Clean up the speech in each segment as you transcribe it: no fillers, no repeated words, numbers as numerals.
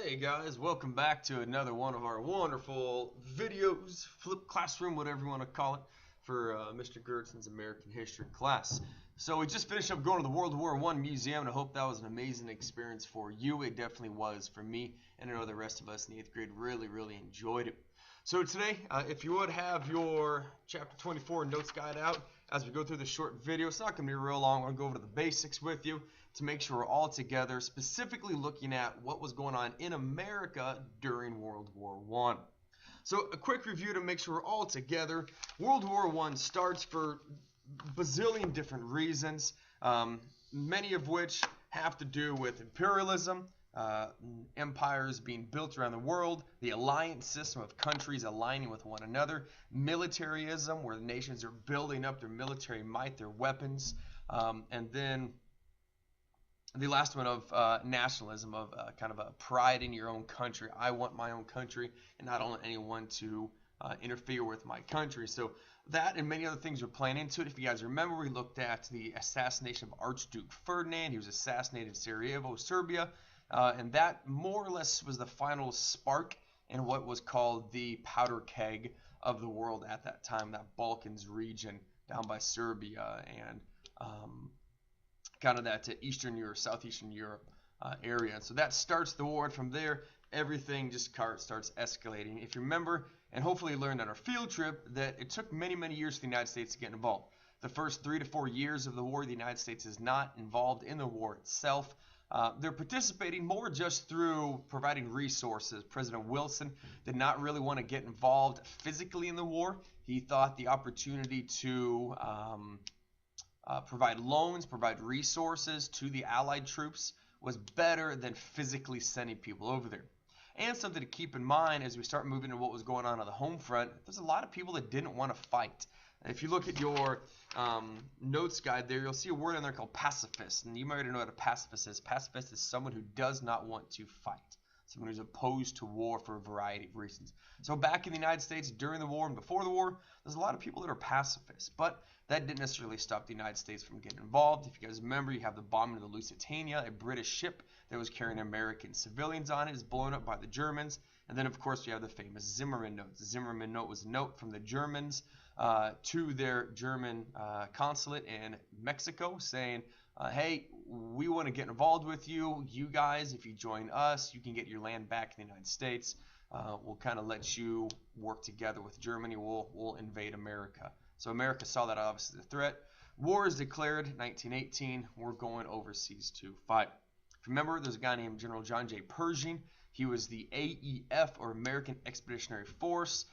Hey guys, welcome back to another one of our wonderful videos, flip classroom, whatever you want to call it, for Mr. Gertson's American History class. So we just finished up going to the World War I Museum, and I hope that was an amazing experience for you. It definitely was for me, and I know the rest of us in the 8th grade really enjoyed it. So today, if you would have your Chapter 24 notes guide out as we go through this short video. It's not going to be real long. I'm going to go over the basics with you to make sure we're all together, specifically looking at what was going on in America during World War I. So a quick review to make sure we're all together. World War I starts for bazillion different reasons, many of which have to do with imperialism, empires being built around the world, the alliance system of countries aligning with one another, militarism, where the nations are building up their military might, their weapons, and then the last one of nationalism, of kind of a pride in your own country. I want my own country, and I don't want anyone to interfere with my country. So that and many other things are playing into it. If you guys remember, we looked at the assassination of Archduke Ferdinand. He was assassinated in Sarajevo, Serbia, and that more or less was the final spark in what was called the powder keg of the world at that time, that Balkans region down by Serbia and kind of that Eastern Europe, Southeastern Europe area. And so that starts the war, and from there, everything just starts escalating. If you remember, and hopefully you learned on our field trip, that it took many years for the United States to get involved. The first 3 to 4 years of the war, the United States is not involved in the war itself. They're participating more just through providing resources. President Wilson did not really want to get involved physically in the war. He thought the opportunity to provide loans, provide resources to the Allied troops was better than physically sending people over there. And something to keep in mind as we start moving to what was going on the home front, there's a lot of people that didn't want to fight. If you look at your notes guide there, you'll see a word in there called pacifist. And you might already know what a pacifist is. Pacifist is someone who does not want to fight. Someone who's opposed to war for a variety of reasons. So back in the United States during the war and before the war, there's a lot of people that are pacifists. But that didn't necessarily stop the United States from getting involved. If you guys remember, you have the bombing of the Lusitania, a British ship that was carrying American civilians on it, is blown up by the Germans. And then, of course, you have the famous Zimmermann note. The Zimmermann note was a note from the Germans to their German consulate in Mexico saying, hey, we want to get involved with you. You guys, if you join us, you can get your land back in the United States. We'll kind of let you work together with Germany. We'll invade America. So America saw that obviously as a threat. War is declared 1918. We're going overseas to fight. If you remember, there's a guy named General John J. Pershing. He was the AEF, or American Expeditionary Force.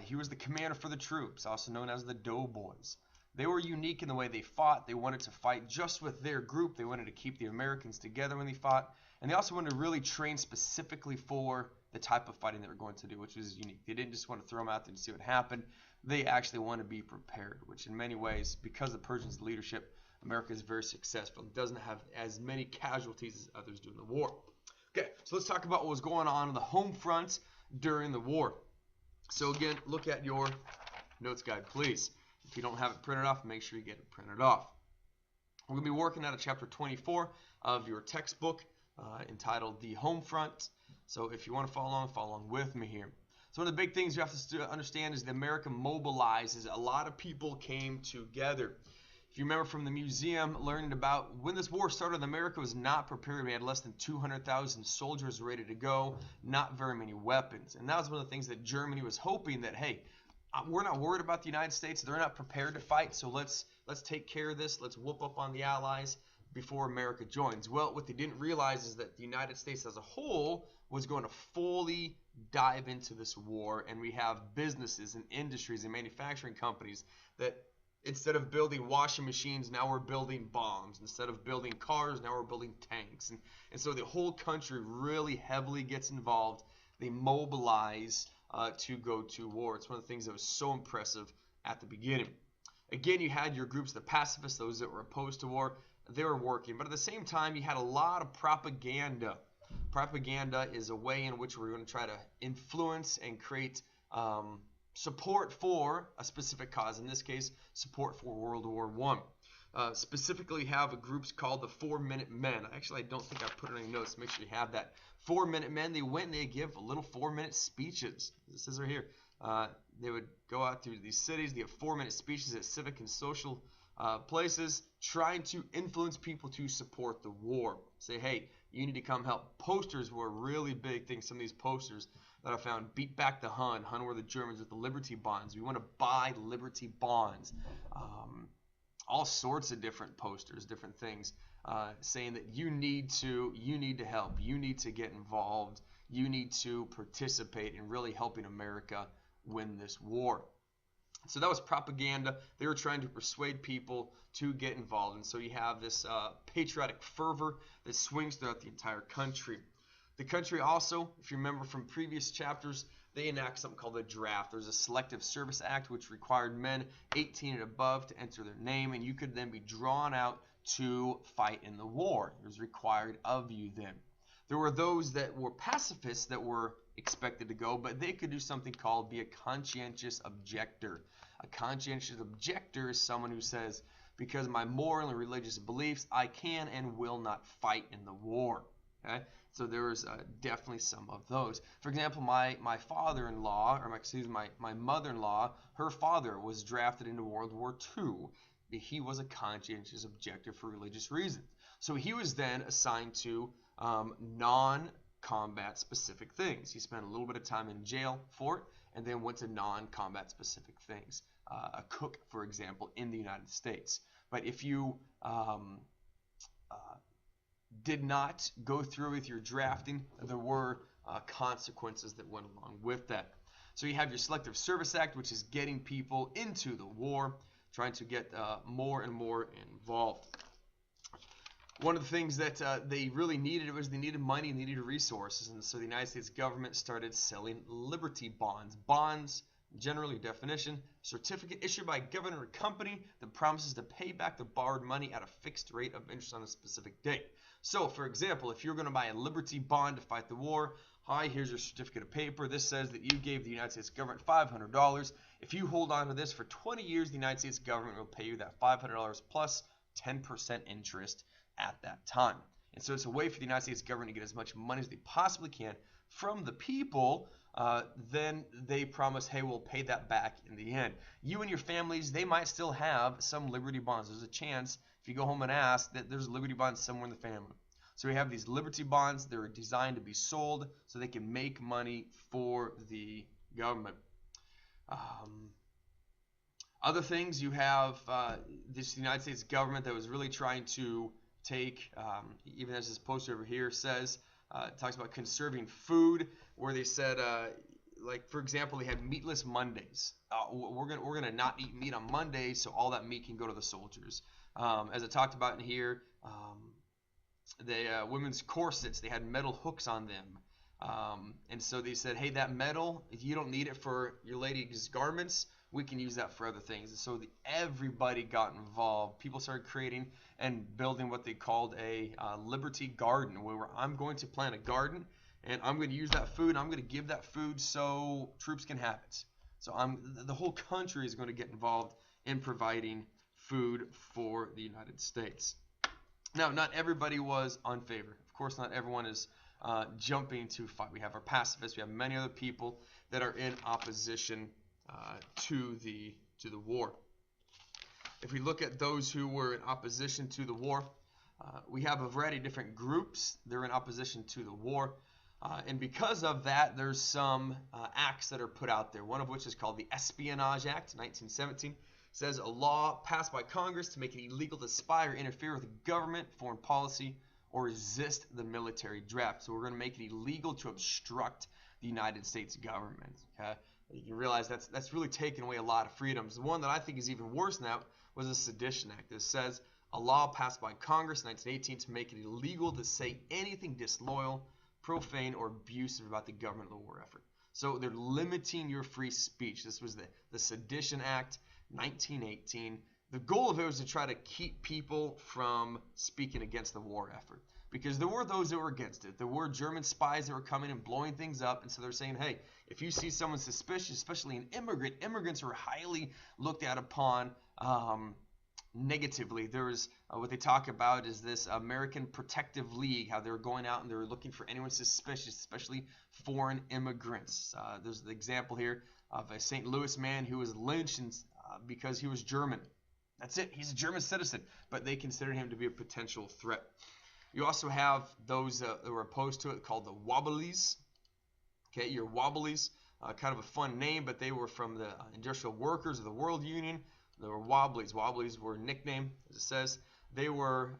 He was the commander for the troops, also known as the Doughboys. They were unique in the way they fought. They wanted to fight just with their group. They wanted to keep the Americans together when they fought. And they also wanted to really train specifically for the type of fighting they were going to do, which was unique. They didn't just want to throw them out there and see what happened. They actually want to be prepared, which in many ways, because of Pershing's leadership, America is very successful. It doesn't have as many casualties as others do in the war. Okay, so let's talk about what was going on the home front during the war. So again, look at your notes guide, please. If you don't have it printed off, make sure you get it printed off. We're going to be working out of chapter 24 of your textbook entitled The Home Front. So if you want to follow along with me here. So one of the big things you have to understand is that America mobilizes. A lot of people came together. If you remember from the museum, learning about when this war started, America was not prepared. We had less than 200,000 soldiers ready to go, not very many weapons. And that was one of the things that Germany was hoping that, hey, we're not worried about the United States. They're not prepared to fight, so let's take care of this. Let's whoop up on the Allies before America joins. Well, what they didn't realize is that the United States as a whole was going to fully dive into this war, and we have businesses and industries and manufacturing companies that instead of building washing machines, now we're building bombs. Instead of building cars, now we're building tanks. And so the whole country really heavily gets involved. They mobilize to go to war. It's one of the things that was so impressive at the beginning. Again, you had your groups, the pacifists, those that were opposed to war. They were working. But at the same time, you had a lot of propaganda. Propaganda is a way in which we're going to try to influence and create support for a specific cause. In this case, support for World War I. specifically have groups called the 4-Minute Men. Actually, I don't think I put it in any notes. Make sure you have that. 4-Minute Men, they went and they give little 4-minute speeches. This is right here. They would go out through these cities. They have 4-minute speeches at civic and social places, trying to influence people to support the war. Say, hey, you need to come help. Posters were a really big thing. Some of these posters that I found: beat back the Hun. Hun were the Germans with the Liberty bonds. We want to buy Liberty bonds. All sorts of different posters, different things, saying that you need to help. You need to get involved. You need to participate in really helping America win this war. So that was propaganda. They were trying to persuade people to get involved. And so you have this patriotic fervor that swings throughout the entire country. The country also, if you remember from previous chapters, they enact something called a draft. There's a Selective Service Act which required men 18 and above to enter their name, and you could then be drawn out to fight in the war. It was required of you then. There were those that were pacifists that were expected to go, but they could do something called be a conscientious objector. A conscientious objector is someone who says, because of my moral and religious beliefs, I can and will not fight in the war. Okay? So there was definitely some of those. For example, my father-in-law, or my mother-in-law, her father was drafted into World War II. He was a conscientious objector for religious reasons. So he was then assigned to non-combat specific things. He spent a little bit of time in jail for it, and then went to non-combat specific things. A cook, for example, in the United States. But if you did not go through with your drafting, there were consequences that went along with that. So you have your Selective Service Act, which is getting people into the war, trying to get more and more involved. One of the things that they really needed was they needed money and they needed resources, and so the United States government started selling Liberty bonds. Bonds, generally definition, certificate issued by a government or company that promises to pay back the borrowed money at a fixed rate of interest on a specific date. So, for example, if you're going to buy a Liberty bond to fight the war, hi, here's your certificate of paper. This says that you gave the United States government $500. If you hold on to this for 20 years, the United States government will pay you that $500 plus 10% interest at that time. And so it's a way for the United States government to get as much money as they possibly can from the people. Then they promise, hey, we'll pay that back in the end. You and your families, they might still have some Liberty bonds. There's a chance, if you go home and ask, that there's Liberty bonds somewhere in the family. So we have these Liberty bonds. They're designed to be sold so they can make money for the government. Other things, you have this United States government that was really trying to take, even as this poster over here says, it talks about conserving food, where they said, like, for example, they had meatless Mondays. We're gonna not eat meat on Mondays, so all that meat can go to the soldiers. As I talked about in here, the women's corsets, they had metal hooks on them. And so they said, hey, that metal, if you don't need it for your lady's garments, we can use that for other things. And so everybody got involved. People started creating and building what they called a Liberty Garden, where I'm going to plant a garden, and I'm going to use that food, and I'm going to give that food so troops can have it. So the whole country is going to get involved in providing food for the United States. Now, not everybody was in favor. Of course, not everyone is jumping to fight. We have our pacifists. We have many other people that are in opposition to the war. If we look at those who were in opposition to the war, we have a variety of different groups that are in opposition to the war. And because of that, there's some acts that are put out there, one of which is called the Espionage Act, 1917. It says a law passed by Congress to make it illegal to spy or interfere with government, foreign policy, or resist the military draft. So we're going to make it illegal to obstruct the United States government. Okay? You can realize that's really taken away a lot of freedoms. The one that I think is even worse than that was the Sedition Act. This says a law passed by Congress in 1918 to make it illegal to say anything disloyal, profane, or abusive about the government of the war effort. So they're limiting your free speech. This was the Sedition Act, 1918. The goal of it was to try to keep people from speaking against the war effort, because there were those that were against it. There were German spies that were coming and blowing things up, and so they're saying, hey, if you see someone suspicious, especially an immigrant, immigrants are highly looked at upon negatively. There was what they talk about is this American Protective League, how they were going out and they were looking for anyone suspicious, especially foreign immigrants. There's the example here of a St. Louis man who was lynched because he was German. That's it. He's a German citizen, but they considered him to be a potential threat. You also have those that were opposed to it called the Wobblies. Okay, your Wobblies, kind of a fun name, but they were from the Industrial Workers of the World Union. They were Wobblies. Wobblies were a nickname, as it says. They were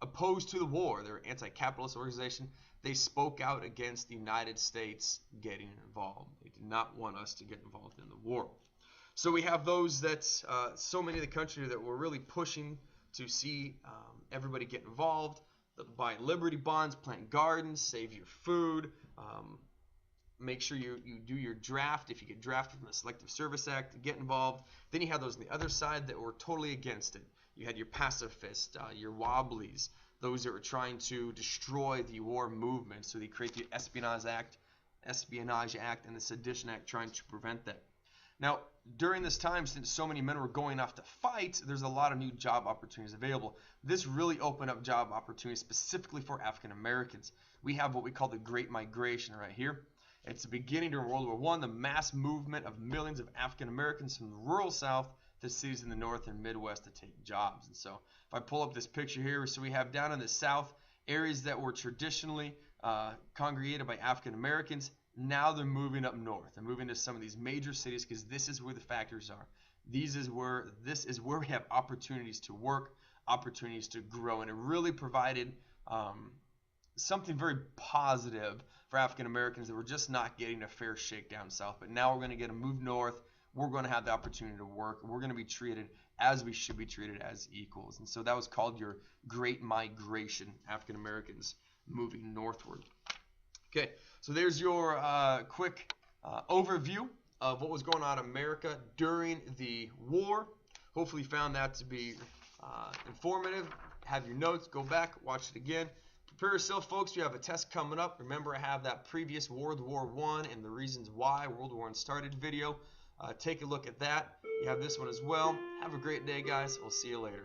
opposed to the war. They were an anti-capitalist organization. They spoke out against the United States getting involved. They did not want us to get involved in the war. So we have those that, so many of the country that were really pushing to see everybody get involved, buy Liberty bonds, plant gardens, save your food, make sure you do your draft. If you get drafted from the Selective Service Act, get involved. Then you have those on the other side that were totally against it. You had your pacifists, your Wobblies, those that were trying to destroy the war movement. So they create the Espionage Act and the Sedition Act trying to prevent that. Now, during this time, since so many men were going off to fight, there's a lot of new job opportunities available. This really opened up job opportunities specifically for African Americans. We have what we call the Great Migration right here. It's the beginning during World War I, the mass movement of millions of African Americans from the rural South to cities in the North and Midwest to take jobs. And so if I pull up this picture here, so we have down in the South areas that were traditionally congregated by African Americans. Now they're moving up north. They're moving to some of these major cities because this is where the factories are. This is where we have opportunities to work, opportunities to grow, and it really provided something very positive for African Americans that were just not getting a fair shake down south. But now we're going to get a move north. We're going to have the opportunity to work. We're going to be treated as we should be treated, as equals. And so that was called your Great Migration, African Americans moving northward. Okay, so there's your quick overview of what was going on in America during the war. Hopefully you found that to be informative. Have your notes, go back, watch it again. Prepare yourself, folks. You have a test coming up. Remember, I have that previous World War I and the reasons why World War I started video. Take a look at that. You have this one as well. Have a great day, guys. We'll see you later.